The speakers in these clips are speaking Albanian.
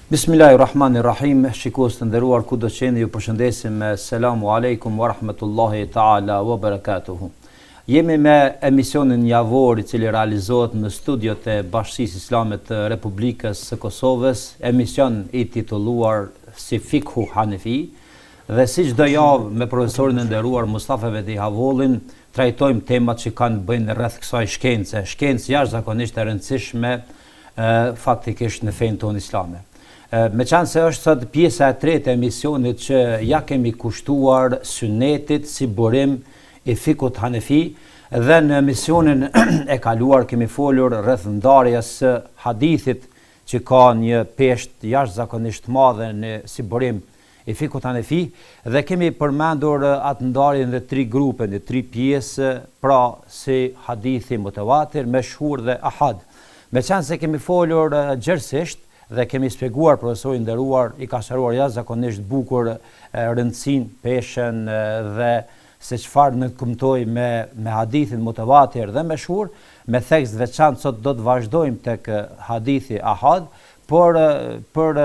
Bismillahirrahmanirrahim, shikues të nderuar ku do qeni, ju përshëndesim me selamu alaikum wa rahmatullahi ta'ala wa barakatuhu. Jemi me emisionin javor I cili realizohet në studiot e Bashkisë Islame të Republikës së Kosovës, emision I titulluar si Fikhu Hanefi, dhe si çdo javë me profesorin e nderuar Mustafa Veti Havollin trajtojmë temat që kanë bëjnë rreth kësaj shkence, shkencë jashtëzakonisht e rëndësishme faktikisht në fenë tonë islame. Meqense është sot pjesa e tretë e emisionit që ja kemi kushtuar sunetit si burim I fikut Hanefi, dhe në emisionin e kaluar kemi folur rreth ndarjes së hadithit që ka një peshë jashtëzakonisht madhe në si burim I fikut Hanefi, dhe kemi përmendur atë ndarje në 3 grupe, në 3 pjesë, pra si hadithi mutawatir, meshhur dhe ahad. Meqense kemi folur gjersisht dhe kemi shpjeguar profesorin nderuar I ka shëruar jashtëzakonisht bukur rëndësinë, peshën dhe se çfarë nënkuptoi me hadithin mutawatir dhe meshhur, me tekst veçantë sot do të vazhdojmë tek hadithi ahad, por për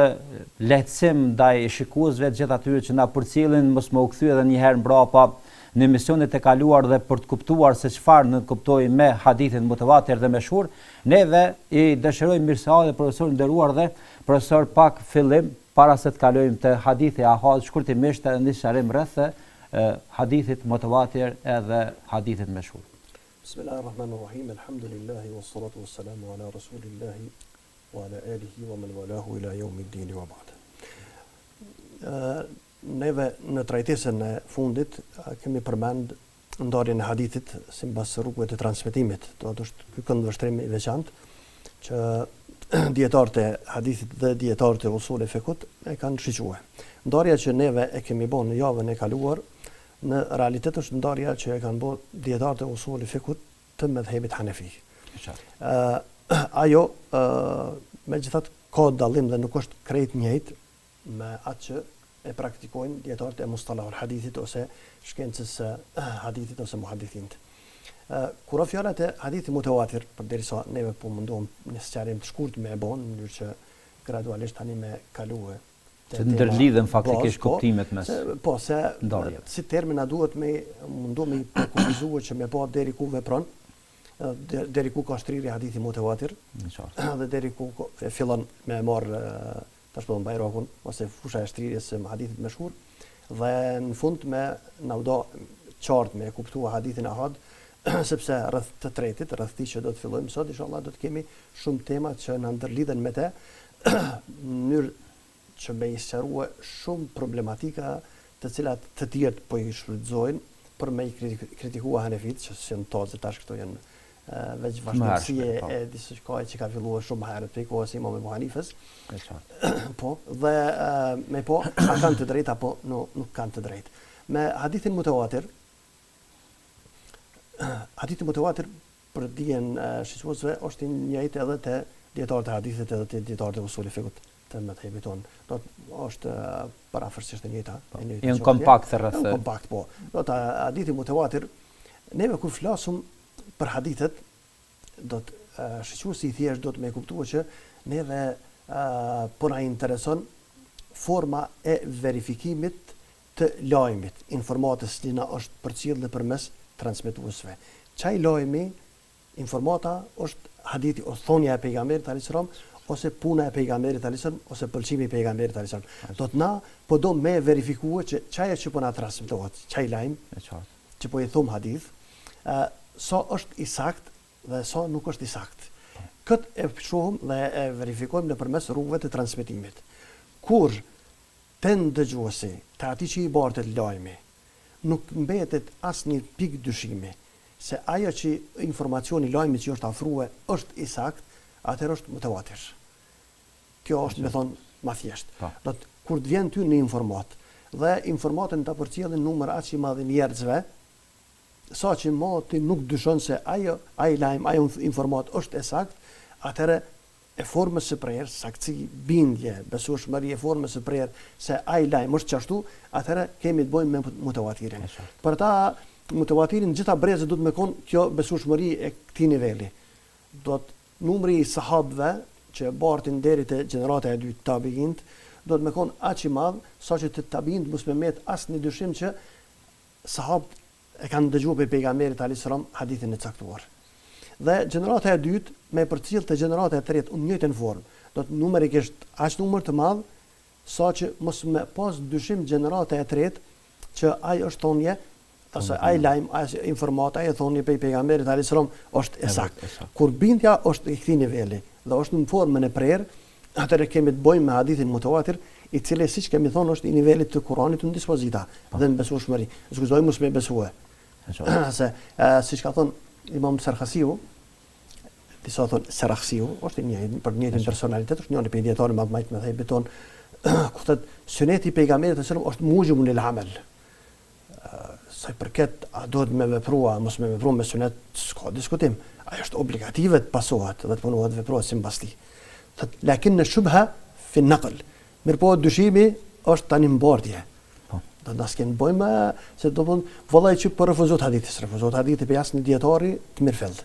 lehtësim ndaj shikuesve gjithë atyre që na përcjellin mos më u kthy edhe një herë mbrapa në emisionet e kaluar dhe për të kuptuar se çfarë nënkuptoi me hadithin mutawatir dhe meshhur, neve I dëshirojmë mirëseardhje profesorin nderuar dhe profesor pak fillim para se të kalojmë te hadithi ahad, shkurtimisht edhe një sqarim rreth hadithit mutawatir edhe hadithit meshhur. Bismillahirrahmanirrahim, alhamdulillahi wassalatu wassalamu ala rasulillahi wa ala alihi wa man walahu ila yawmiddin wa ba'd. Neve në trajtesën e fundit kemi përmend ndarjen e hadithit sipas rrugëve të transmetimit. Do të thotë ky këndvështrim I veçantë që dietarët e hadithit dhe dietarët e usul e fikut e kanë shiquar. Ndarja që neve e kemi bën në javën e kaluar në realitet është ndarja që e kanë bën dietarët e usul e fikut të mëdhëbit Hanefi. Ajo megjithatë ka dallim dhe nuk është krejt njëjtë me atë që e praktikojnë dietarët e mustalahul hadithit ose shkencës së hadithit ose muhaddithinët. Kur fjalat e hadithit mutawatir, përderisa neve po mundohem në sqarim të shkurtër me e bën, në mënyrë që gradualisht tani me kalue të ndërlidhen faktikisht kuptimet mes. Po, se si termina duhet me mundohemi të kufizuar që me pa deri ku vepron, deri ku ka shtrirë hadithi mutawatir, dhe deri ku fillon me marr tash po bajrakun ose fusha e shtrirjes së hadithit meshhur, dhe në fund me na u do qartë me kuptua hadithin ahad, sepse rreth të tretit, rreth këtij që do të fillojmë sot, inshallah do të kemi shumë tema që na ndërlidhen me të, në mënyrë që me I sqarua shumë problematika të cilat të tjerë po I shfrytëzojnë për me I kritikua Hanefit, që janë tozë tash këto janë veç vazhdimësie e disë shkaj që ka filluar shumë herët për kohës Imam Ebu Hanifës. Po, dhe me po, a kanë të drejtë apo nuk kanë të drejtë. Me hadithin mutawatir, për dijen shqiptuesve është I njëjtë edhe te dietarët e hadithit edhe te dietarët e usul fikut të mëdhëbit tonë. Do është parafërsisht e njëjta. Janë kompakt rreth. Kompakt, po. Do të hadithi mutawatir, neve kur flasum për hadithet, do të shqyuesi I thjesht do të me kuptua që neve po na intereson forma e verifikimit të lajmit, informatës që na është përcjellë përmes transmetuesve. Çaj lajmi, informata është hadithi ose thonja e pejgamberit alayhis salam ose puna e pejgamberit alayhis salam ose pëlqimi I pejgamberit alayhis salam. Do të na po do me verifikua që çaja që po na transmetohet, çaj lajm, që po I thum hadith, sa është I sakt dhe sa nuk është I sakt. Këtë e shohim dhe e verifikojmë nëpërmes rrugëve të transmetimit. Kur ten dëgjuesi, të atij që I bartet lajmi, nuk mbetet asnjë pikë dyshimi se ajo që informacioni lajmit që është afruar është I sakt, atëherë është mutawatir. Kjo është, me thonë, ma thjesht. Do të kur të vjen ty në informat dhe informatën ta përcjellin numër aq I madh njerëzve, sa që ti nuk dyshon se ai lajm, ai informat është e sakt, atëherë e formës së prerë, saktësi, bindje, besueshmëri e formës së prerë se ai lajm është çashtu, atëherë kemi të bëjmë me mutawatirin. Për ta mutawatirin gjitha brezët do të më kon kjo besueshmëri e këtij niveli. Do të numri I sahabëve që e bartin deri te gjenerata e dytë tabiint, do të më kon aq i madh saqë të tabiint mos me met asnjë dyshim që sahabët e kanë dëgjuar pe pejgamberit alayhis salam hadithin e caktuar. Dhe gjenerata e dytë me përcjell te gjenerata e tretë në njëjtën formë. Do të numerikisht aq numër të madh saqë mos me pas dyshim gjenerata e tretë që ai është thonje ose ai lajm, ai informata, ai thoni pe pejgamberit alayhis salam është e saktë. Kur bindja është i këtij niveli dhe është në formën e prerë, atëherë kemi të bëjmë me hadithin mutawatir, i cili siç kemi thonë është i nivelit të Kuranit në dispozita dhe në besueshmëri. Zgjidhoj mos me besue. Se siç ka thonë Imam Sarhasiu, disa thonë Sarhasiu, është për njëjtin personalitet, është njëri prej dietarëve më të mëdhenj me thënë beton, ku thotë suneti i pejgamberit sallallahu alajhi wasallam është mujibun lil amal. Sa i përket a duhet me veprua, mos me veprua me sunet, s'ka diskutim. Ajo është obligative të pasohet dhe të punohet të veprohet sipas tij. Lakin në shubha fi naql. Mirpo dyshimi është tani mbartje. Do të s'ken bëjmë se do të vallai që po refuzohet hadithi pe asnjë dietari të mirëfill.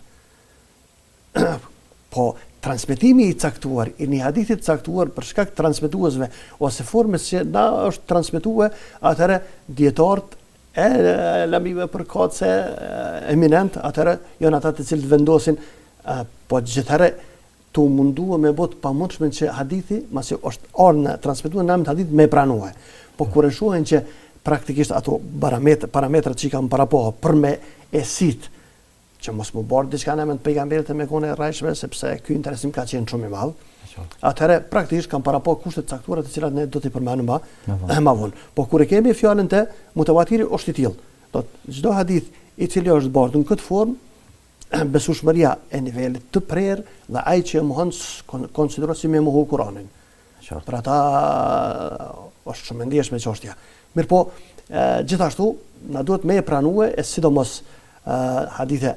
Po transmetimi i caktuar i një hadithi të caktuar për shkak të transmetuesve ose formës që na është transmetuar, atëherë dietarët e lamive për kodse eminent, atëherë janë ata të cilët vendosin, po gjithëherë të mundua me bot pamundshme që hadithi, masi është orë në transmetuar në amë hadith me pranue. Po kur e shohin që praktikisht ato parametrat që i kanë parapoha për me esit, që mos më bërë diçka në emën të pejgamberit e me kone e rajshme, sepse ky interesim ka qenë shumë i madh. Atëherë praktikisht kanë parapo kushtet caktuara të cilat ne do t'i përmendim më vonë. Po kur e kemi fjalën te mutawatiri është i tillë. Do çdo hadith i cili është bërë në këtë formë, besueshmëria e nivelit të prerë dhe ai që mohon konsiderohet si me mohu Kur'anin. Për ata është shumë e ndjeshme çështja. Mirpo gjithashtu na duhet me e pranue e sidomos hadithe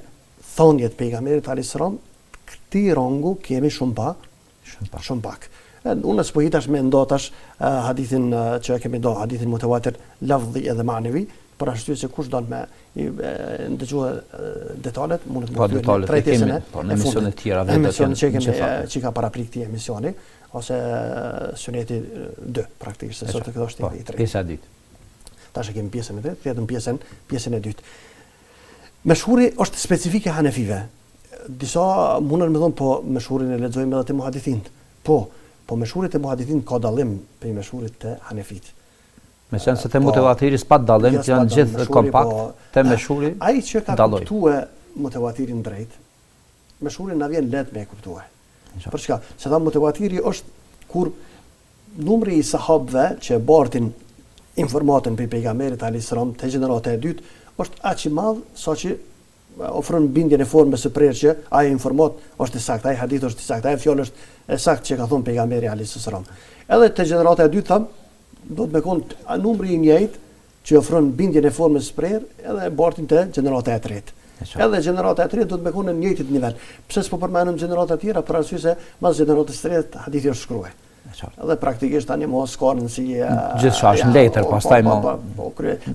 thonjet pejgamberit alayhis salam, këtij rangu kemi shumë pak. Unë s'po hitash me ndotash hadithin që kemi do, hadithin mutawatir lafdhi edhe manevi, për arsye se kush don me ndëgjuar detalet, mund të më trajtesën e emisione të tjera vetë që ka paraprik këtij emisioni ose suneti 2 praktikisht se sot këto është i tretë. Pjesa e dytë. Tash e kemi pjesën e tretë, tjetër pjesën e dytë. Meshhuri është specifike hanefive. Disa mundën me thonë, po meshhurin e lexojmë edhe te muhadithinët. Po meshhurit e muhadithinët ka dallim prej meshhurit të hanefit. Me qenë se te mutawatiri s'pa dallim, janë gjithë kompakt, te meshhuri ai që ka kuptuar mutawatirin drejt, meshhurin na vjen lehtë me e kuptuar. Për çka? Se ta mutawatiri është kur numri i sahabëve që bartin informatën për pejgamberit alayhis salam te gjenerata e dytë është aq i madh saqë ofron bindjen e formës së prerë që ai informat është i saktë, ai hadith është i saktë, ai fjalë është e saktë që ka thënë pejgamberi alayhis salam. Edhe te gjenerata e dytë tham, do të më kon numri i njëjtë që ofron bindjen e formës së prerë, edhe e bartin te gjenerata e tretë. Edhe gjenerata e tretë do të më kon në njëjtit nivel. Pse s'po përmendim gjenerata të tjera, për arsye se mas gjeneratës së tretë hadithi është shkruar. Edhe praktikisht tani mos ka rëndësi gjithçka është letër, pastaj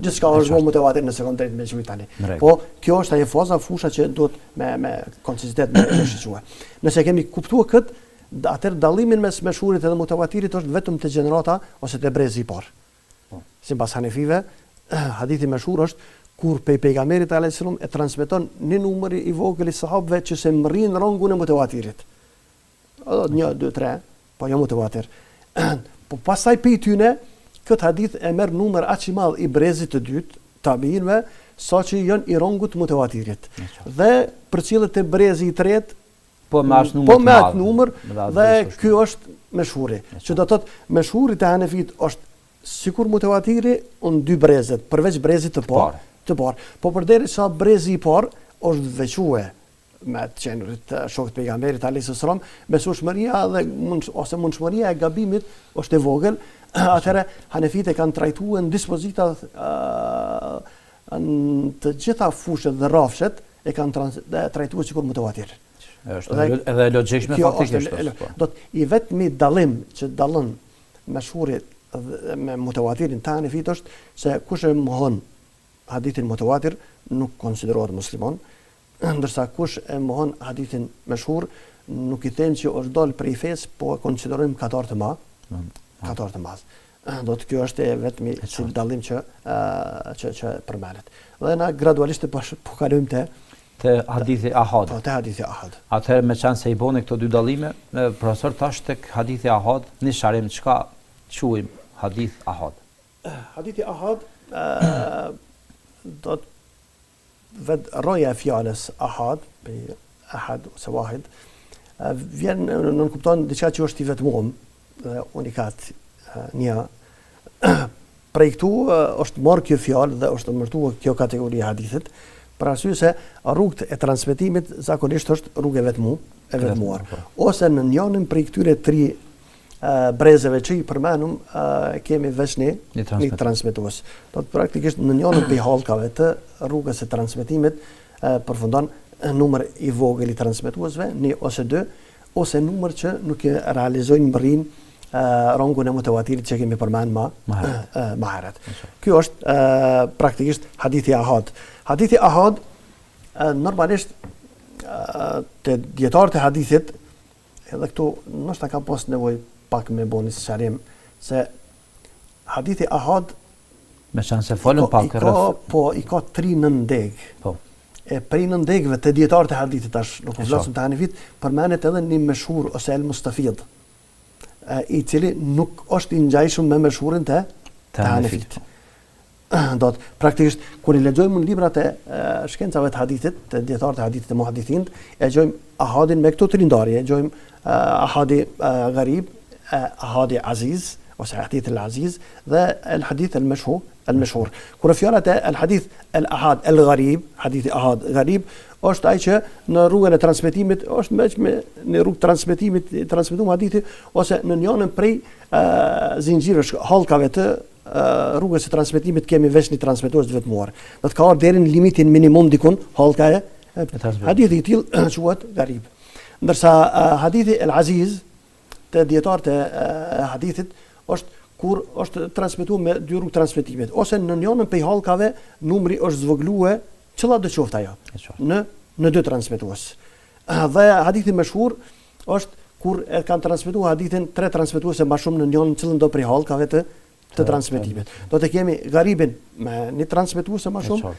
gjithçka është mutawatir në sekondë drejt me çuj tani. Po kjo është ajo faza fusha që duhet me koncizitet me shqyuar. Nëse kemi kuptuar këtë, atëherë dallimin mes meshhurit edhe mutawatirit është vetëm te gjenerata ose te brezi i parë. Sipas hanefive, hadithi meshhur është kur pejgamberit alayhis salam e transmeton një numër i vogël i sahabëve që se mrrin rangun e mutawatirit. 1, 2, 3 po jo mutawatir. Po pastaj pe tyne këtë hadith e merr numër aq i madh i brezit të dytë tabiinëve saqë janë i rangut mutawatirit. Dhe përcjellet te brezi i tretë po me atë numër dhe ky është meshhuri. Që do të thotë meshhuri te hanefit është sikur mutawatiri on 2 brezet, përveç brezit të parë. Po përderisa brezi i parë është veçuar me të qenërit shokët pejgamberit alayhis salam, besueshmëria dhe mundshmëria e gabimit është e vogël, atëherë hanefit e kanë trajtuar në dispozita në të gjitha fushat dhe rrafshet e kanë trajtuar sikur mutawatir. Është edhe logjikshme faktikisht. Do të i vetmi dallim që dallon meshhurit me mutawatirin të hanefit është se kush e mohon hadithin mutawatir nuk konsiderohet musliman, ndërsa kush e mohon hadithin meshhur nuk i them që është dalë prej fesë, po e konsiderojmë katar të madh. Katar të madh. Do të kjo është vetëm si dallim që përmendet. Dhe na gradualisht po kalojmë te hadithi ahad. Po te hadithi ahad. Atëherë me çan se i boni këto dy dallime, profesor tash tek hadithi ahad, në sharim çka quajmë hadith ahad. Hadithi ahad do të vet roja e fjalës ahad, për ahad ose wahid, vjen në kupton diçka që është i vetmuar dhe unikat një prej këtu është marrë kjo fjalë dhe është emërtuar kjo kategori e hadithit, për arsye se rrugët e transmetimit zakonisht është rrugë e vetmuar. Ose në njërin prej këtyre tri brezeve që i përmenum kemi veç një transmetues. Do të praktikisht në njërin prej hallkave të rrugës së transmetimit përfundon numër i vogël i transmetuesve, një ose dy, ose numër që nuk e realizojnë mbërrin rangun e mutawatirit që kemi përmend më herët. Ky është praktikisht hadithi ahad. Hadithi ahad normalisht te dietarët e hadithit, edhe këtu ndoshta ka pas nevojë pak me boni sqarim se hadithi ahad me shanse folën pak i ka 3 nëndeg. Po. E prej nëndegëve të dietarët e hadithit tash, nuk flasim të Hanefit, përmendet edhe një meshhur ose el Mustafid, i cili nuk është i ngjajshëm me meshhurin të Hanefit. Do të praktikisht kur i lexojmë librat e shkencave të hadithit, të dietarët e hadithit të muhaddithin, e gjojmë ahadin me këto 3 ndarje, e gjojmë ahadi gharib, ahadi aziz ose hadith al-aziz dhe al-hadith al-mashhur. Kur fjalat e al-hadith al-ahad al-gharib, hadithi ahad gharib, është ai që në rrugën e transmetimit është me në rrugë transmetimit transmetuar hadithi ose në njërin prej zinxhirësh hallkave të rrugës së transmetimit kemi veç një transmetues të vetmuar. Do të ka deri në limitin minimum dikun hallka e hadithi i tillë quhet gharib. Ndërsa hadithi al-aziz të dietarët e hadithit është kur është transmetuar me 2 rrugë transmetimit, ose në njërin prej hallkave numri është zvogëluar çella do qoftë ajo në 2 transmetues. Dhe hadithi mashhur është kur e kanë transmetuar hadithin 3 transmetuese më shumë në njërin çellën do prej hallkave të transmetimit. Do të kemi garibin me një transmetuese më shumë,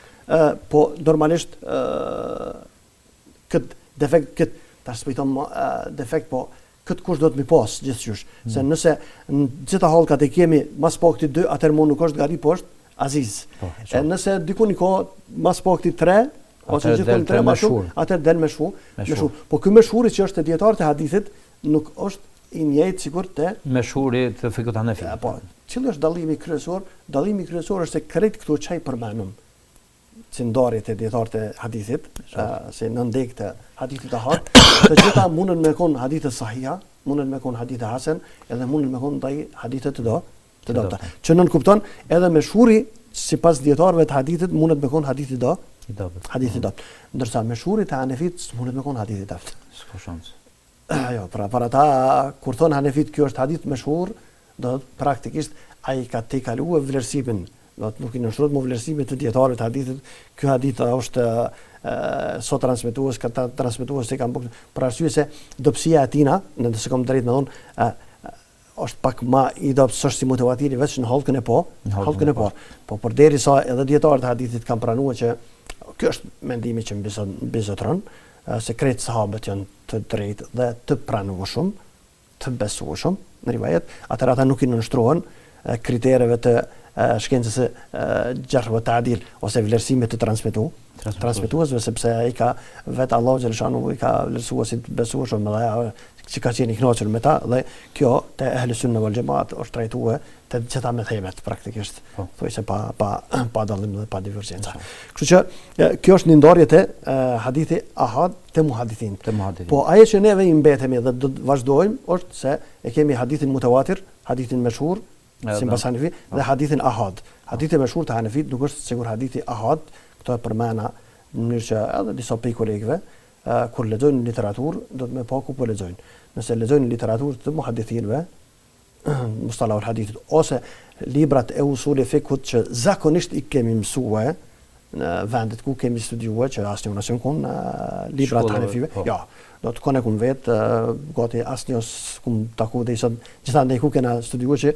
po normalisht kët defekt tash spejton defekt, po këtë kush do të mi pas gjithçysh. Se nëse në gjitha hallkat e kemi mas pakti 2, atëherë më nuk është garib, po është aziz. E nëse dikun i ka mas pakti 3, ose gjithmonë 3 më shumë, atëherë del meshhur. Po ky meshhuri që është te dietarët e hadithit nuk është i njëjtë sikur te meshhuri të fikut Hanefit. Po, cili është dallimi kryesor? Dallimi kryesor është se krejt këto çaj përmenëm si ndarjet e dietarët e hadithit, se në ndeg të hadithit ahad, të gjitha mundën me kon hadithe sahiha, mundën me kon hadithe hasan, edhe mundën me kon ndaj hadithe të dobta. Që nën kupton edhe meshhuri sipas dietarëve të hadithit mundet me kon hadithi hadithi dobt. Ndërsa meshhuri të Hanefit mundet me kon hadithi dobt. S'ka shans. Jo, për ata kur thon Hanefit kjo është hadith meshhur, do të praktikisht ai ka te kaluar vlerësimin, do të nuk i nështrohet më vlerësimit të dietarëve të hadithit. Ky hadith është sot transmetues, ka transmetues se kanë bërë për arsye se dobësia e tina, nëse kam drejt me thonë, është pak më i dobët s'është si mutawatiri vetëm në hallkën e parë. Po përderisa edhe dietarët e hadithit kanë pranuar që ky është mendimi që mbizotron, se krejt sahabët janë të drejtë dhe të pranueshëm, të besueshëm në rivajet, atëherë ata nuk i nënshtrohen kritereve të shkencës së jarh wa ta'dil ose vlerësimit të transmetuesve, sepse ai ka vetë Allahu xhaleshanu i ka vlerësuar si të besueshëm dhe që ka qenë i kënaqur me ta, dhe kjo te ehli sunna wal jamaat është trajtuar te gjitha medhebet praktikisht, thuajse pa dallim dhe pa divergjenca. Kështu që kjo është një ndarje te hadithi ahad te muhaddithin. Po ajo që neve i mbetemi dhe do të vazhdojmë është se e kemi hadithin mutawatir, hadithin mashhur si pas Hanefi, dhe hadithin ahad. Hadithi mashhur të Hanefit nuk është sigur hadithi ahad, këto e përmena në mënyrë që edhe disa prej kolegëve kur lexojnë literaturë do të më pa ku po lexojnë. Nëse lexojnë literaturë të muhaddithinëve, mustalahul hadithit ose librat e usul e fikut që zakonisht i kemi mësuar në vendet ku kemi studiuar, që asnjë nasion kon librat të Hanefive. Ja, do të kone kum vetë, gati asë njës kum taku dhe isët, gjitha ndaj ku kena studiu që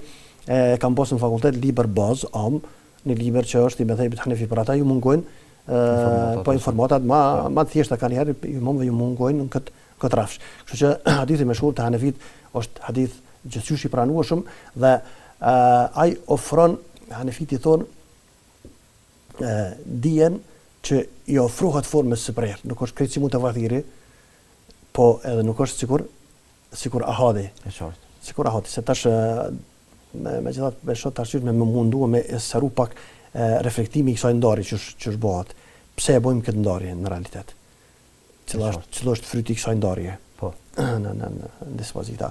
kam posë në fakultet liber bazë, një liber që është i medhejbit Hanefi, për ata ju mungojnë, po informatat ma thjeshta ka njerë, ju mungojnë në këtë rafsh. Kështu që hadithi me shhur të Hanefit është hadith gjithqysh i pranueshëm dhe ai ofron, Hanefit i thonë, dijen që i ofrohet formës së prerë, nuk është krejt si mutawathiri, po edhe nuk është sikur ahadi. Sikur ahadi, se tash megjithatë me shot tash me mundu me saru pak reflektimi i kësaj ndarje që është bëhet. Pse e bëjmë këtë ndarje në realitet? Cila është fryti i kësaj ndarje? Po. Në dispozita.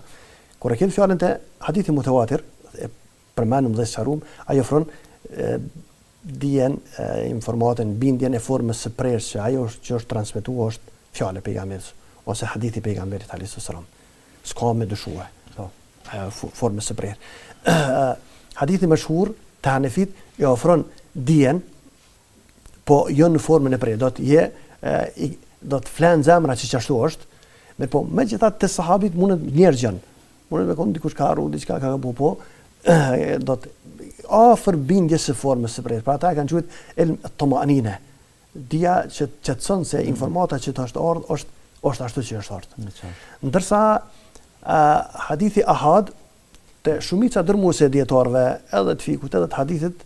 Kur e kemi fjalën te hadithi mutawatir, e përmendëm dhe sarum, ai ofron dijen, informatën, bindjen e formës së prerë që ajo që është transmetuar është fjala e pejgamberit ose hadithi i pejgamberit alayhis salam. S'ka me dyshuar. Po. Formës së prerë. Hadithi më shhur të Hanefit i ofron dijen, po jo në formën e prerë, do të flen zemra që ashtu është, mirë po megjithatë te sahabit mundet njerëzën. Mundet me kon dikush ka harru, diçka ka gabu, po do të ofër bindje së formës së prerë. Pra ata e kanë quajtur ilm at-tumanine. Dia që qetson se informata që të është ardhur është ashtu që është ardhur. Ndërsa hadithi ahad te shumica dërmuese e dietarëve, edhe të fikut, edhe të hadithit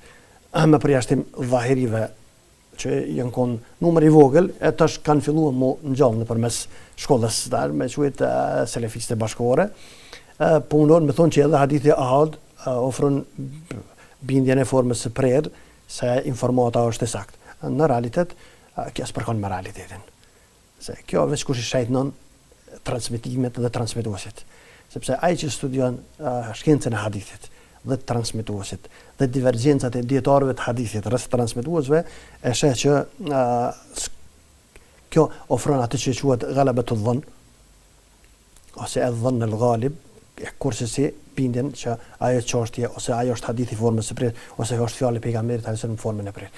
me përjashtim dhahirive që janë kon numër i vogël, e tash kanë filluar më ngjall nëpërmes shkollës me quajt selefiste bashkëore. Punon me thonë që edhe hadithi ahad ofron bindjen e formës së prerë se informata është e saktë. Në realitet, kjo s'përkon me realitetin. Se kjo veç kush i shajtnon transmitimet dhe transmetuesit. Sepse ai që studion shkencën e hadithit dhe transmetuesit dhe divergjencat e dietarëve të hadithit rreth transmetuesve, e sheh që kjo ofron atë që quhet ghalabatu dhann ose dhann al-ghalib, kurse si bindjen që ajo çështje ose ajo është hadithi formës së prerë ose është fjalë e pejgamberit ose në formën e prerë.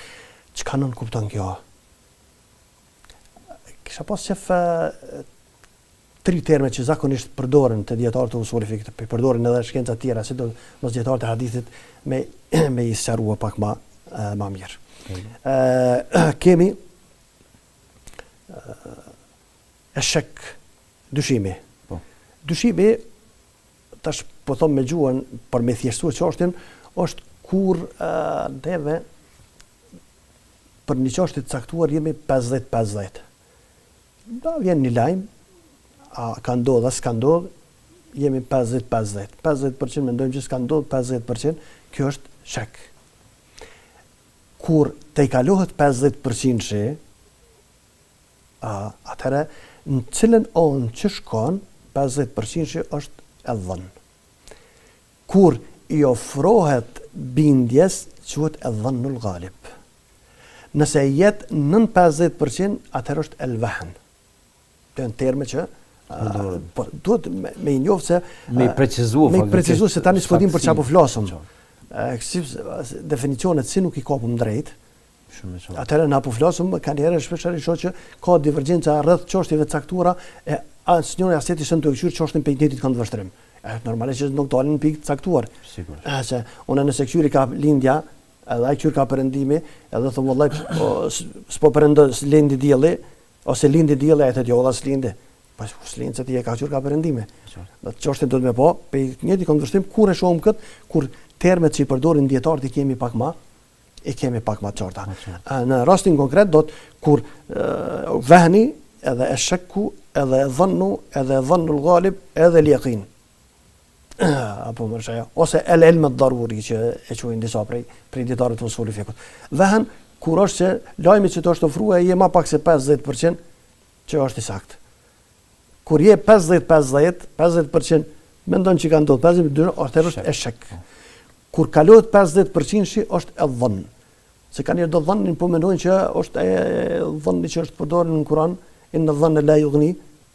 Çka nën kupton kjo? Kisha pas shef tri terme që zakonisht përdoren të dietarët e usulit fikut, përdoren edhe shkenca të tjera, si do mos dietarët e hadithit me i sqarua pak më mirë. Kemi shek, dyshimi. Dyshimi, tash po them me gjuhën për me thjeshtuar çështjen, është kur neve për një çështje të caktuar jemi 50-50. Da vjen një lajm, a ka ndodhur, s'ka ndodhur, jemi 50-50. 50% mendojmë që s'ka ndodhur, 50% kjo është shek. Kur te i kalohet 50%-shi, atëherë në cilën onë që shkon, 50%-shi është e dhënë. Kur i ofrohet bindjes, quhet e dhannul ghalib. Nëse jetë nën 50%, atëherë është el vahn. Të janë terme që duhet me i njohë se me i precizu se tani s'po dim për çfarë po flasim. Definicionet si nuk i kapum drejt. Atëherë na po flasim kanë herë shpeshherë shoh që ka divergjenca rreth çështjeve të caktuara e asnjëri aseti s'e të këshyr çështën pe identit kanë të vështrim. Normalisht që nuk dalin në pikë të caktuar. Sigurisht. Se unë nëse këshyri ka lindja, edhe ai këshyr ka perëndimi, edhe thon vallai s'po perëndos lindi dielli ose lindi dielli ai thotë jo valla s'lindi. Pas s'lind se ti e ka këshyr ka perëndime. Do të çështën do të më po, pe identit kanë të vështrim kur e shohim kët, kur termet që i përdorin dietarët i kemi pak më të qarta. Në rastin konkret do të kur vahni edhe e shekku, edhe e dhannu, edhe e dhannul ghalib, edhe l'yaqin. Apo më rëshaja. Ose el ilm ad-daruri që e quajnë disa prej dietarëve të usulit fikut. Vahan kur është se lajmi që të është ofruar je më pak se 50% që është i saktë. Kur je 50% mendon që ka ndodhur 50% atëherë është e shek. Kur kalohet 50% është e dhann. Se kanë do dhannin po mendojnë që është e dhanni që është përdorur në Kur'an, inna dhanna la yughni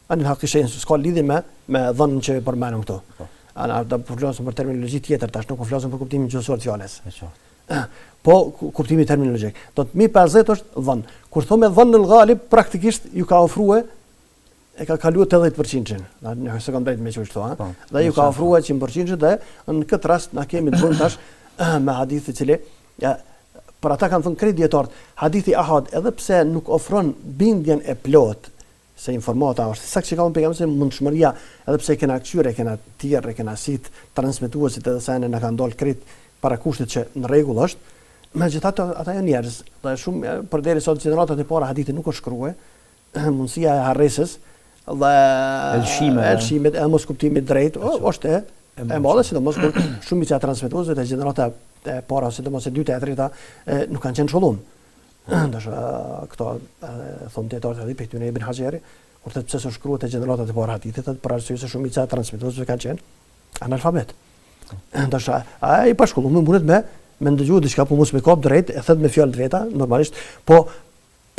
anil haqqi shay'an, s'ka lidhje me dhannin që përmendëm këtu. Ana do të flasim për terminologji tjetër, tash nuk po flasim për kuptimin gjuhësor të fjalës. Po kuptimi terminologjik. Do të mi 50 është dhann. Kur thonë dhannul ghalib, praktikisht ju ka ofruar e ka kaluar 80%, në se kam drejt me që është thua, dhe ju ka ofruar 100% dhe në këtë rast na kemi të bëjmë tash me hadith i cili për ata kanë thënë krejt dietarët, hadithi ahad edhe pse nuk ofron bindjen e plot se informata është saktë që ka pejgamberi se mundshmëria edhe pse kena kçyre, kena tjerë, kena sit transmetuesit edhe sa na kanë dalë krejt para kushtit që në rregull është, megjithatë ata janë njerëz, dhe shumë përderisa gjeneratat e para hadithi nuk është shkruar, mundësia e harresës dhe elshimet e mos kuptimit drejt është e madhe, sidomos kur shumica e transmetuesve të gjenerata e para, sidomos e dyta e treta nuk kanë qenë shkollum. Ndoshta këto thonë dietarët e Ibn Ibn Hajeri, kur thotë pse s'u shkruan te gjeneratat e para hadithit, për arsye se shumica e transmetuesve kanë qenë analfabet. Ndoshta ai pa shkollum mundet me ndëgjuar diçka po mos me kap drejt, e thot me fjalë drejta, normalisht, po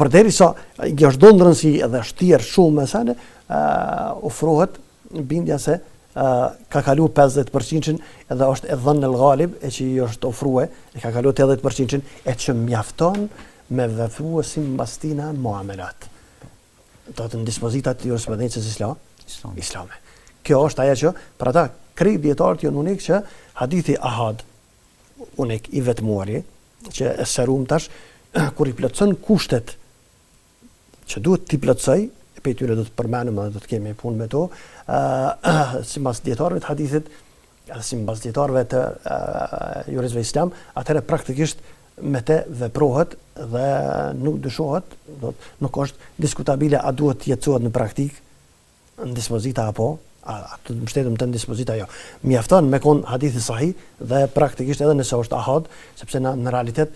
përderisa kjo është rëndësi edhe shtir shumë mesane, ofrohet bindja se ka kalu 50% edhe është e dhënë në ghalib e që i është ofrue, e ka kalu 80% e që mjafton me vepru si mbastina muamelat. Do të në dispozitat të jurisprudencës islame. Kjo është ajo që për ata krejt dietarët janë unik që hadithi ahad unik i vetmuari që e serum tash kur i plotson kushtet që duhet t'i plotësoj, pe tyre do të përmenim dhe do të kemi punë me to, sipas dietarëve të hadithit, sipas dietarëve të juristëve islam, atëherë praktikisht me të veprohet dhe nuk dyshohet, nuk është diskutabile a duhet të jetësohet në praktik, në dispozita apo, a të mbështetëm të në dispozita jo. Mjafton me kon hadithi sahih dhe praktikisht edhe nëse është ahad, sepse në realitet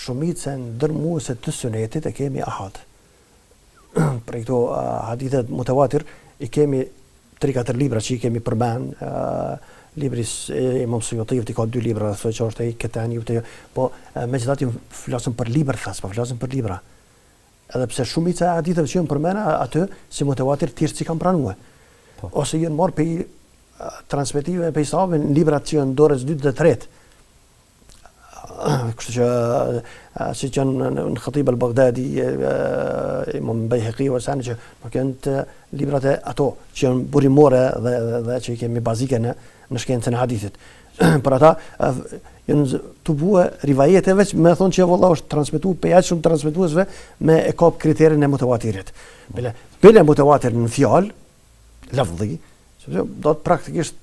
shumicën ndërmuese të sunetit e kemi ahad. Për këto hadithet mutawatir i kemi 3-4 libra që i kemi përmen, libri Imam Suyutit ka 2 libra, thotë që është ai Ketani, po megjithatë flasim për libra thas, po flasim për libra. Edhe pse shumica e haditheve që janë përmena aty si mutawatir thjesht si kanë pranuar. Ose janë marrë pe transmetive pe sahabëve në librat që janë dorës 2 dhe 3. Kështu që si që në Khatib al-Baghdadi, Imam Bayhaqi ose që nuk janë të librat e ato që janë burimore dhe që i kemi bazike në shkencën e hadithit. Për ata janë të bue rivajete veç me thonë që valla është transmetuar pe aq shumë transmetuesve me e kap kriterin e mutawatirit. Bile mutawatir në fjalë, lafdhi, sepse do të praktikisht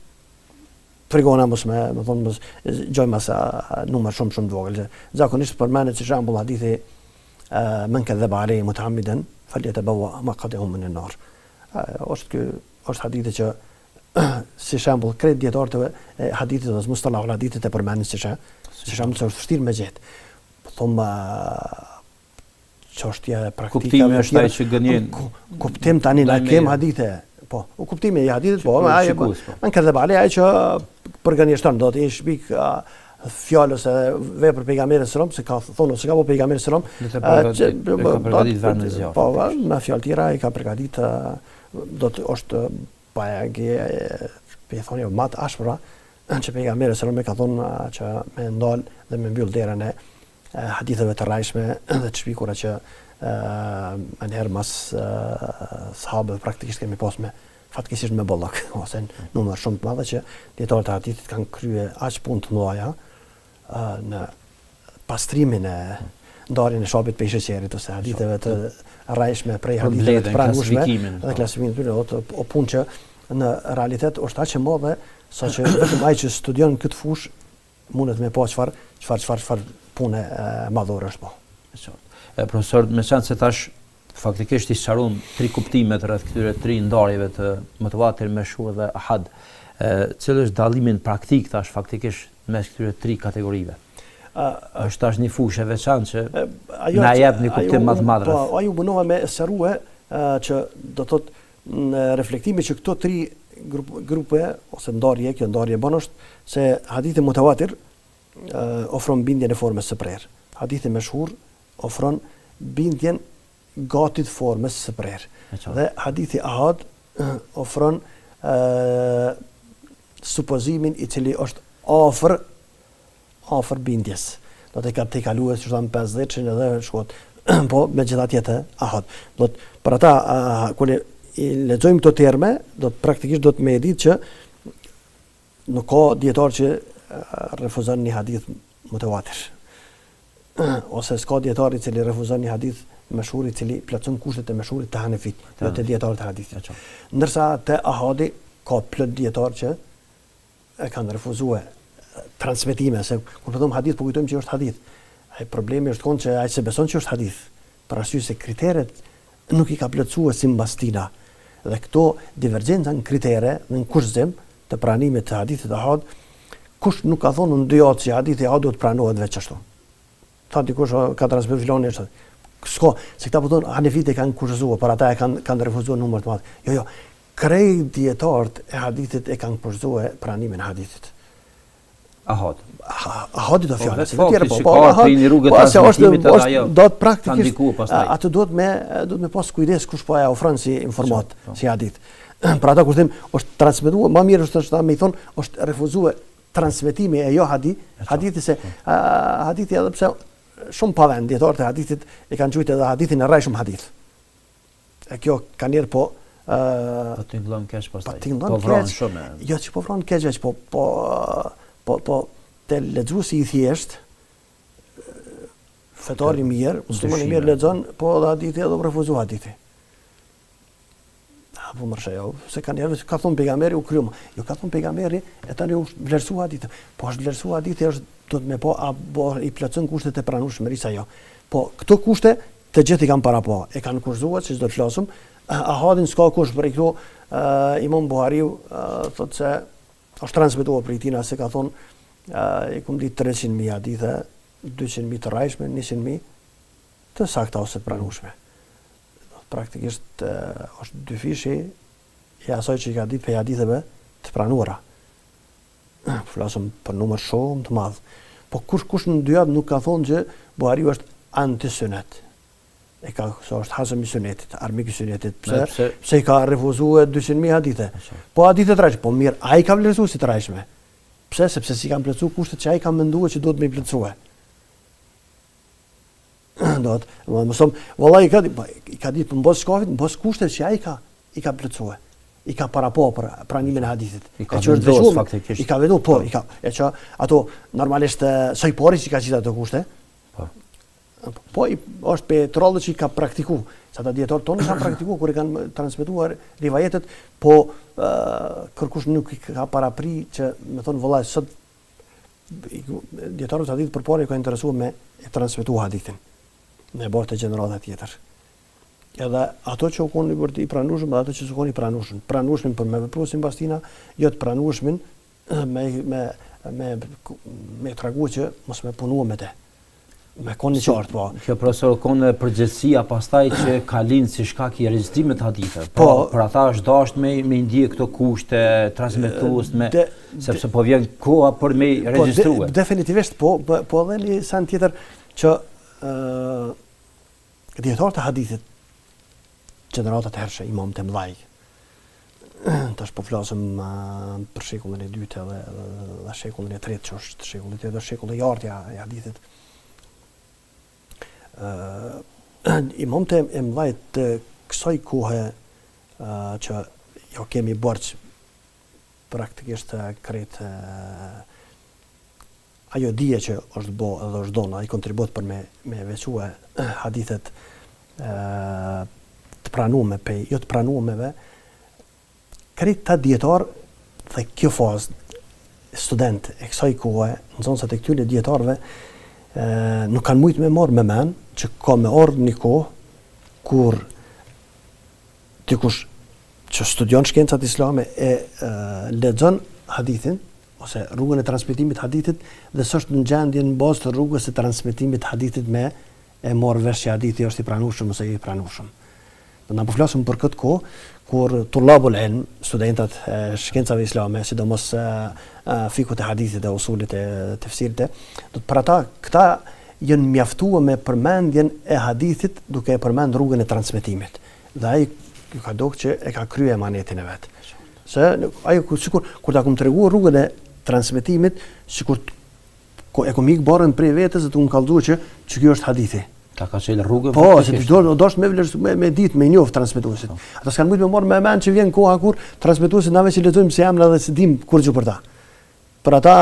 tregona mos me thonë mos gjojmë sa numër shumë të vogël. Zakonisht përmendet si shembull hadithi men kadhaba alayhi mutaammidan falyatabawa maq'adahu min an-nar. Është hadithi që si shembull krejt dietarëve e hadithit ose mustalahu hadithit e përmendin si shembull se është vështirë me gjet. Po thonë çështja e praktikave. Kuptimi është ai që gënjen. Kuptim tani na kem hadithe. Po, u kuptimi i hadithit, po, men kadhaba alayhi ai që përgënjeshton do të ish shpik fjalës e vepër pejgamberit sallallahu se ka thonë se ka po pejgamberi sallallahu ka përgatitur vend në zjarr. Po, me fjalë tjera i ka përgatitur do të është pa pe thonë më të ashpra që pejgamberi sallallahu ka thonë që me ndal dhe me mbyll derën e haditheve të rrajshme dhe të shpikura që anëherë mas sahabëve praktikisht kemi pas me fatkeqësisht me bollok ose numër shumë të madh që dietarët e hadithit kanë kryer aq punë të mëdha në pastrimin e ndarjen e shopit pe sheqerit ose haditheve të rrajshme prej haditheve të pranueshme dhe klasifikimin e tyre o punë që në realitet është aq e madhe saqë vetëm ai që studion këtë fushë mundet me pa çfarë punë madhore është po. Profesor, me qenë se tash faktikisht i sqaron 3 kuptimet rreth këtyre 3 ndarjeve të mutawatir, mashhur dhe ahad. Cili është dallimi praktik tash faktikisht mes këtyre 3 kategorive? Është tash një fushë e veçantë që na jep një kuptim më të madh. Po, ajo punova me sqarue që do thotë në reflektimi që këto 3 grupe ose ndarje, kjo ndarje bën është se hadithi mutawatir ofron bindjen e formës së prerë. Hadithi mashhur ofron bindjen gati të formës së prerë. Dhe hadithi ahad ofron supozimin i cili është afër bindjes. Do të ka kaluar si thon 50 edhe shkot. Po megjithatë ahad. Do të për ata kur i lexojmë këto terme, praktikisht do të më ditë që nuk ka dietar që refuzon një hadith mutawatir. Ose s'ka dietar i cili refuzon një hadith mashhur i cili plotson kushtet e mashhurit të Hanefit, jo të dietarët e hadithit. Ndërsa te ahadi ka plot dietar që e kanë refuzuar transmetime, se kur thonë hadith po kujtojmë që është hadith. Ai problemi është që ai se beson që është hadith, për arsye se kriteret nuk i ka plotësuar si mbas tina. Dhe këto divergjenca në kritere dhe në kushtzim të pranimit të hadithit ahad, kush nuk ka thonë në dy javë që hadithi ahad duhet pranohet veç ashtu. Tha dikush ka transmetuar filoni është. S'ka, se këta po thonë Hanefit e kanë kushzuar, por ata e kanë refuzuar numër të madh. Jo, krejt dietarët e hadithit e kanë kushzuar pranimin e hadithit. Ahad. Ahadi do fjalë, se tjetër do të praktikisht atë duhet me pas kujdes kush po ja ofron si informat, si hadith. Për ata kur them është transmetuar, më mirë është me i thon është refuzuar transmetimi e jo hadithi se hadithi edhe pse shumë pa vend dietarët e hadithit e kanë quajtur edhe hadithin e rrajshëm hadith. E kjo ka njerë po tingëllon keq pastaj. Po vron shumë. Jo që po vron keq veç, po te lexuesi i thjesht fetari mirë, muslimani mirë lexon, po edhe hadithi edhe refuzo hadithi. Po mërshë, se ka njerëve, ka thonë pejgamberi u kryum. Jo ka thonë pejgamberi, e tani u vlerësu hadithi. Po është vlerësu hadithi, do të me po, i plotson kushtet e pranueshmërisë ajo. Po këto kushte të gjithë i kanë para po, e kanë kushzuar, siç do të flasim. Ahadin s'ka kush për këto, Imam Buhariu thotë se është transmetuar për tina se ka thonë i kum ditë 300.000 hadithe, 200.000 të rrajshme, 100.000 të sakta ose të pranueshme. Praktikisht është dy fishi e asaj që i ka ditë për haditheve të pranuara. Flasëm për numër shumë të madh. Po kush në dy javë nuk ka thonë që Buhariu është anti-sunet. E ka se është hazëm i sunetit, armik i sunetit. Pse i ka refuzuar 200.000 hadithe. Po hadithe të rrajshme, po mirë, ai ka vlerësuar si të rrajshme. Pse? Sepse si kanë plotësuar kushtet që ai ka menduar që duhet me i plotësue. Vallai i ka ditë për mbos shkafit, mbos kushtet që ai i ka plotësue. I ka para po për pranimin e hadithit. I ka vendosur faktikisht. I ka vendosur po, e që ato normalisht sa i pori që ka qitë ato kushte. Po është petrollë që i ka praktiku. Sa ta dietarët tonë kanë praktikuar kur i kanë transmetuar rivajetet, po kërkush nuk i ka parapri që me thonë vallai sot dietarët e hadithit përpara i ka interesuar me e transmetuar hadithin në bërë të gjenerata tjetër. Edhe ato që u konë i pranueshëm dhe ato që s'u konë i pranueshëm. Pranueshmin për me vepru si mbas tina, jo të pranueshmin me tregu që mos me punua me te. Me konë një qartë, po. Kjo profesor konë përgjithësia pastaj që ka lind si shkak i regjistrimit të haditheve. Po, për ata është dashur me ndje këto kushte transmetues sepse po vjen koha për me regjistruar. Definitivisht po edhe një sen tjetër që dietarët e hadithit gjeneratat hershë, imam të mdhaj. Tash po flasëm për shekullin e dytë dhe shekullin e tretë që është shekullin e tretë dhe shekullin e jartë e hadithit. Imam të mdhaj të kësaj kohe që jo kemi borç praktikisht kretë ajo dije që është bo edhe është donë, ai kontribut për me veçue hadithet të pranume, jo të pranumeve, kretë ta djetar dhe kjo fazë, student e kësaj kohë, në zonë sa të këtyre djetarve, nuk kanë mujtë me marrë me men, që ka me ardhë një kohë, kur dikush që studion shkencat islame e lexon hadithin, ose rrugën e transmetimit hadithit, dhe s'është në gjendje në bazë të rrugës e transmetimit hadithit me e marrë vesh që hadithi është i pranueshëm ose i pranueshëm. Do na po flasim për këtë kohë kur tullabul ilm, studentat e shkencave islame, sidomos fikut e hadithit e usulit e tefsirit, për ata këta janë mjaftuar me përmendjen e hadithit duke e përmend rrugën e transmetimit. Dhe ai ka dokë që e ka kryer emanetin e vet. Se ai kur ta kum treguar rrugën e transmetimit, sikur e kom ik barën prej vetes dhe të më kallëzuar që kjo është hadithi. Ta ka qelë rrugën? Po, se ti do është me ditë, me njoft transmetuesit. Ata s'kanë mujtë me morë me mend që vjen koha kur transmetuesit nave që lexojmë se emra dhe se dim kur gjë për ta. Për ata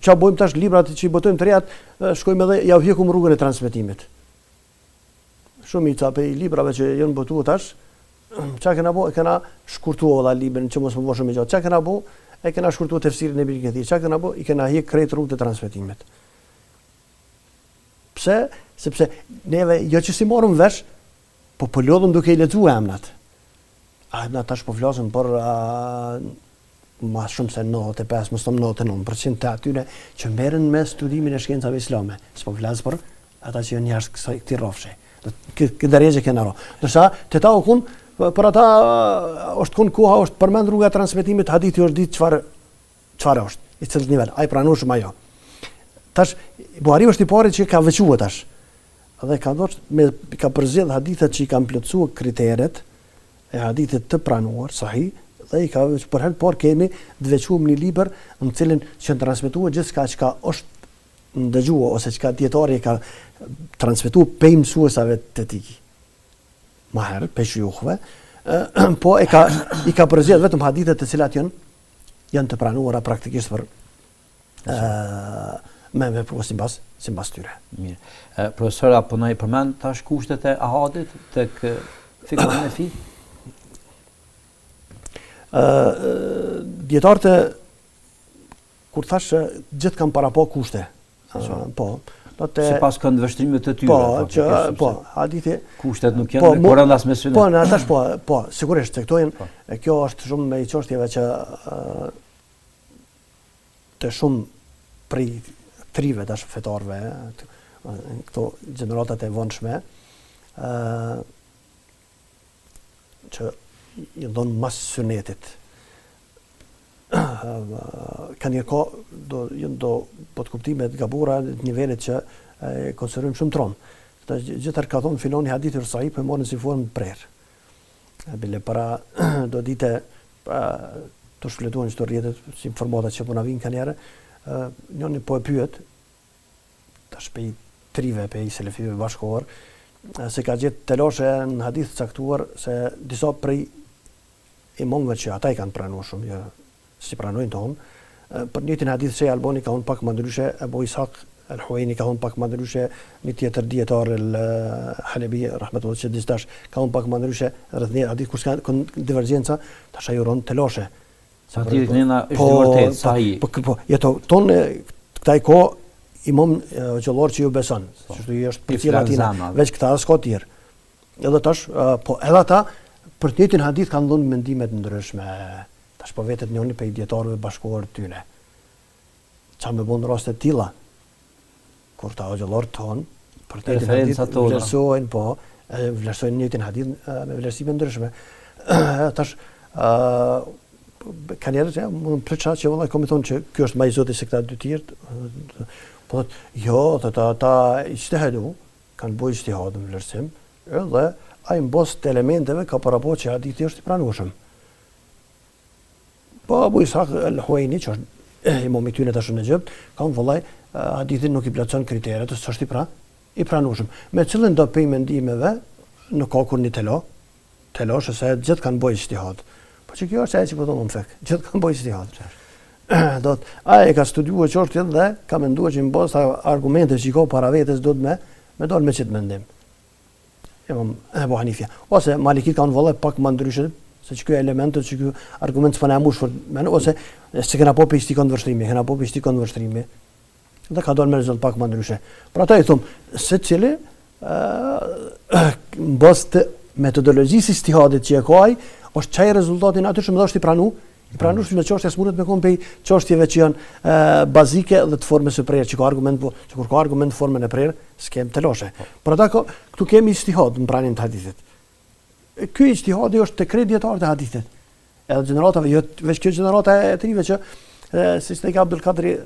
ç'a bëjmë tash librat që i botojmë të rejat, shkojmë edhe ja u hjekum rrugën e transmetimit. Shumica për librave që janë botuar tash, ç'a kena bo, e kena shkurtuar valla librin që mos më boshëm me gjatë. Ç'a kena bo, e kena shkurtuar tefsirin e Ibn Kathir. Ç'a kena bo, i kena hjek krejt rrugën e transmetimit. Pse? Sepse neve jo që si morëm vesh, po lodhëm duke i lexuar emrat. Na tash po flasim për ma shumë se 95, mos them 99% të atyre që merren me studimin e shkencave islame. S'po flas për ata që janë jashtë këtij rrofshi. Këtë drejtë që na ro. Dorsa te ta u kun për ata është kun koha është përmend rruga e transmetimit, hadithi është ditë çfarë është, i cili nivel, ai pranueshëm ajo. Tash Buhariu është i pari që ka veçuar tash. Dhe ka përzgjedh hadithet që i kanë plotësuar kriteret e hadithit të pranuar, sahih, dhe i ka për herë por kemi të veçuar një libër në cilin që transmetuar gjithçka që është ndëgjuar ose çka dietari ka transmetuar pe mësuesave të tij. Ma herë pe shujuhve, po i ka përzgjedh vetëm hadithet të cilat janë të pranuara praktikisht për me sipas tyre. Mirë. Profesora, po na i përmend tash kushtet e ahadit tek fikun e fi? Dietarët kur thashë gjithë kanë para po kushte. Po. Sipas këndvështrimeve të tyre. Po, hadithi kushtet nuk janë korandas me syne. Po, në atash po, sigurisht se këto janë, kjo është shumë me çështjeve që të shumë prej trive tash fetarve, këto gjeneratat e vonshme, që i ndonë mas sunetit. Ka një ko, do po të kuptimet gabura të nivelit që konsiderojmë shumë tronë. Gjithar ka thonë filoni hadithi sahih për morën si formë prerë. Bile para do dite të shfletuan qëto rjetet si informatat që po na vinë kanjere, njëni po e pyet, tash pe i trive, pe i selefive bashkohor, se ka gjetë telashe në hadith caktuar se disa prej imamëve që ata i kanë pranuar shumë, jo si pranojnë tonë, për njëtin hadith që Albani ka thonë pak më ndryshe, Abu Ishaq al-Huwaini ka thonë pak më ndryshe, një tjetër dietar al-Halabi rahmetullah që distash ka thonë pak më ndryshe, rreth një hadith kur ka divergjenca, tash ajo ron telashe. Sa ti nëna është i vërtetë sahih. Po, jeto tonë këtaj ko imam xhollor që ju beson, që është për cilat latina, veç këta s'ka tjerë. Edhe tash, po edhe ata për të njëjtin hadith kanë dhënë mendime të ndryshme. Tash po vetet njëri prej dietarëve bashkëkohor tyre. Çfarë më bën raste të tilla? Kur ta xhollor ton për të referenca tona vlerësojnë, po, vlerësojnë njëjtin hadith me vlerësime ndryshme. Tash ka njerëz që mund të plotësa që vallai komi thonë që ky është më i zoti se këta dy tjerë. Po jo, ata ijtihedu, kanë bërë ijtihad në vlerësim, edhe ai mbos të elementeve ka parapo që hadithi është i pranueshëm. Po Abu Ishaq al-Huwaini që është imam i tyre tash në Egjipt, kanë vallai hadithin nuk i plotson kriteret, s'është i pranueshëm. Me cilën do pej mendimeve nuk ka kur një telosh se gjithë kanë bërë ijtihad. Po që kjo është ajo që po thonë në fek, gjithë kanë bërë ijtihad. Ai e ka studiuar çështjen dhe ka menduar që mbas argumente që i ka para vetes do të me dalë me çit mendim. Imam Abu Hanifja ose Malikit kanë vallë pak më ndryshe se që ky element që ky argument s'po na mbush ose se kena po pishti konvërshtrimi, dhe ka dalë me rezultat pak më ndryshe. Pra ata i thon secili mbas të metodologjisë ijtihadit që e ka ai, është çaj rezultatin aty që më është i pranueshëm me çështja smundet me kon pe çështjeve që janë bazike dhe të formës së prerë, që ka argument që kur ka argument formën e prerë, s'kem teloshe. Por ata këtu kemi ijtihad në pranin të hadithit. Ky ijtihadi është tek dietarët e hadithit. Edhe gjeneratave, jo veç kjo gjenerata e trive që si tek Abdul Kadri,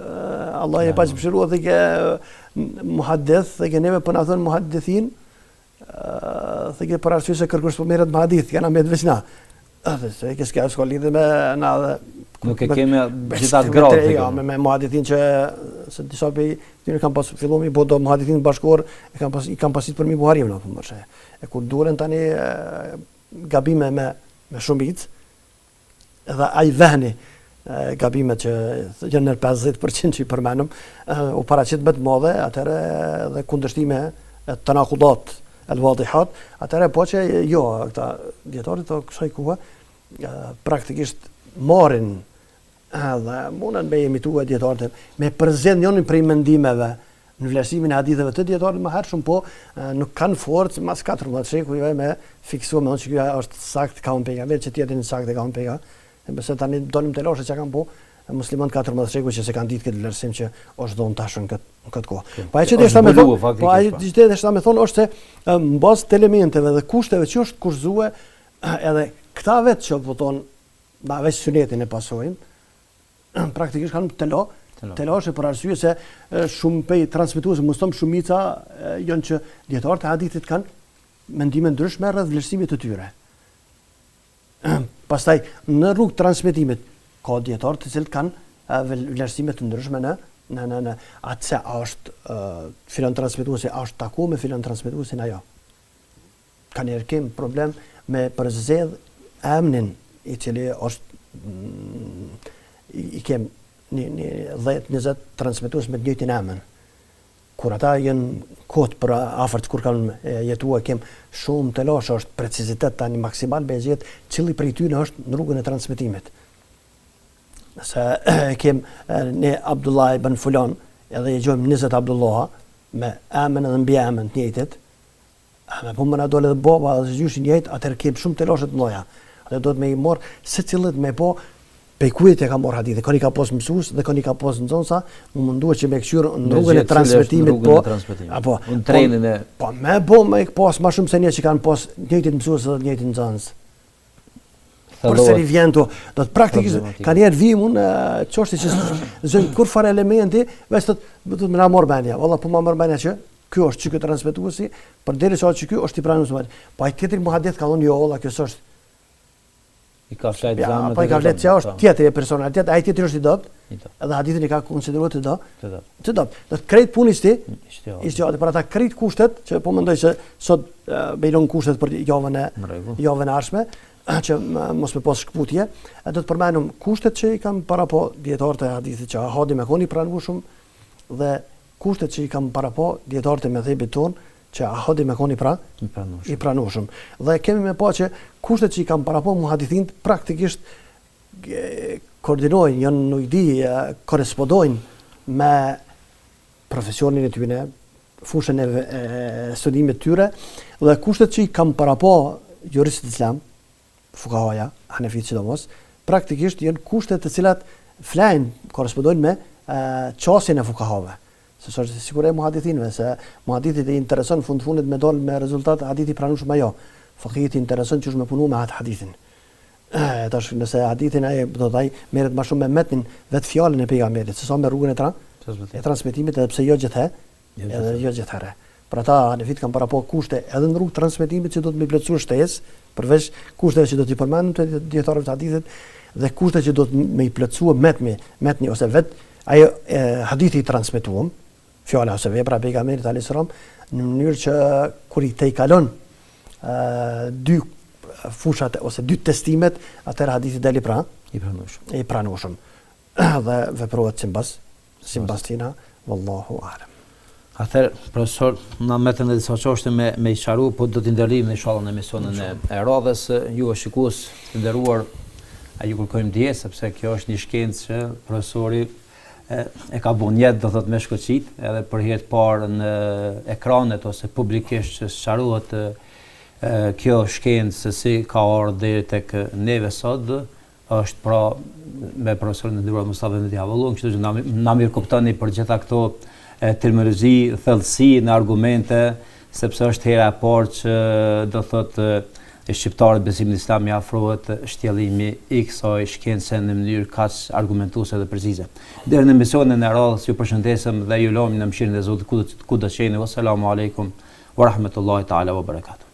Allah e paqëmshirua dhe ke muhaddith, dhe ke neve po na thon muhaddithin, dhe ke për arsye se kërkosh po merret me hadith, kanë me veç na. Se s'ka lidhje me na dhe nuk e kemi gjithatë gradë. Ja, me muhadithin që se disa pej tyre kanë pas filluar po do muhadithin bashkëkor i kanë pasit për mi Buhariun apo më thënë. E kur duren tani gabime me shumicë edhe ai vehni gabimet që janë në 50% që i përmenëm u paraqit më të madhe, atëherë edhe kundërshtime të nakudat el-wadihat, atëherë po që jo, këta dietarët të kësaj kohe praktikisht marrin edhe mundën me emitua dietarët me përzgjedhjen njërin prej mendimeve në vlerësimin e haditheve të dietarët më hershëm, po nuk kanë forcë mas 14 shekujve me fiksuar me që kjo është sakt ka unë pejgamber, që tjetrin sakt e ka unë pejgamber. Besoj tani dolim të loshe që kanë po musliman 14 shekuj që se kanë ditë këtë vlerësim që është dhonë tash në këtë kohë. Po ai që deshta me thonë, po ai që deshta me thonë është se mbas të elementeve dhe kushteve që është kushzuar edhe këta vetë që voton na veç sunetin e pasojmë, praktikisht kanë telashe për arsye se shumë pej transmetuesve muslim shumica janë që dietarët e hadithit kanë mendime ndryshme rreth vlerësimit të tyre. Pastaj në rrugë transmetimit ka dietarë të cilët kanë vlerësime të ndryshme në atë se është filan transmetuesi është takuar me filan transmetuesin ajo. Ka njerë kem problem me përzgjedh emnin i cili është i kem 10-20 transmetues me të njëjtin emër. Kur ata janë kohët për afërt kur kanë jetuar kem shumë telash, është precizitet tani maksimal me zgjedh cili prej tyre është në rrugën e transmetimit. Nëse kem ne Abdullah ibn Fulan, edhe e gjojmë 20 Abdullaha me emën edhe mbi emën të njëjtit, po më na dole edhe baba dhe gjyshi njëjtë, atëherë kem shumë telashe të mëdha. Atë do të më i marr secillit me po pe kujt e ka marr hadithe, koni ka pas mësues dhe koni ka pas nxënësa, më munduar që me kthyer në rrugën e transmetimit po apo në trenin e po më pas më shumë se një që kanë pas njëjtit mësues dhe njëjtin nxënës. Por seri vjen do të praktikisht kanë herë vimun çështje që zën kur fare elementi, vetë do të më na marr mendja. Valla po më marr mendja që ky është çka transmetuesi, përderisa që ky është i pranuar. Po ai tjetri muhadith ka thonë jo, valla kjo është i ka flet zamë. Po i ka flet se është tjetri personalitet, ai tjetri është i dopt. Edhe hadithin e ka konsideruar të dopt. Të dopt. Do të krejt punisti. Ishte për ata krejt kushtet që po mendoj se sot bëjnë kushtet për javën e ardhshme që mos me pas shkputje. Do të përmendim kushtet që i kanë para po dietarët e hadithit që hadi me koni pranueshëm dhe kushtet që i kanë para po dietarët e mëdhëbit ton që ahadi me koni i pranueshëm. Dhe kemi me pa që kushtet që i kanë para po muhadithin praktikisht koordinojnë, janë nuk di, korespondojnë me profesionin e tyre, fushën e studimit tyre, dhe kushtet që i kanë para po juristët islam, fukahaja, hanefit sidomos, praktikisht janë kushtet të cilat flajnë, korespondojnë me qasjen e fukahave. Se është sigur e muhadithinve, se muhadithit e intereson fundit me dal me rezultat hadithi pranueshëm ajo. Fakihit i intereson që është me punu me atë hadithin. Tash nëse hadithin ai do të merret më shumë me metnin vetë fjalën e pejgamberit, se sa me rrugën e transmetimit, edhe pse jo gjithherë. Për ata hanefit kanë para po kushte edhe në rrugë transmetimit që do të më plotësuar shtesë, përveç kushteve që do t'i përmendim të dietarëve të hadithit dhe kushtet që do të më plotësuar metni ose vetë ajo hadithi i transmetuam, fjala ose vepra e pejgamberit alayhis salam, në mënyrë që kur i te i kalon dy fushat ose dy testimet, atëherë hadithi deli i pranueshëm. Dhe veprohet sipas tina, wallahu a'lam. Atëherë, profesor, na metën edhe disa çështje me i sqaru, po do t'i ndërlijmë inshallah në emisionin e radhës. Ju shikues të nderuar, a ju kërkojmë dije sepse kjo është një shkencë që profesori e ka bën jetë do thot me shkoçit, edhe për herë të parë në ekranet ose publikisht që sqarohet kjo shkencë se si ka ardhur deri tek neve sot, është pra me profesorin e nderuar Mustafa Diavollu, kështu që na mirë kuptoni për gjitha këto terminologji, thellësi në argumente, sepse është hera e parë që do thotë shqiptarët besimin islam i afrohet shtjellimi i kësaj shkence në mënyrë kaq argumentuese dhe precize. Deri në emisionin e radhës ju përshëndesem dhe ju lëm në mëshirën e Zotit kudo qeni. Wassalamu alaikum wa rahmatullahi taala wa barakatuh.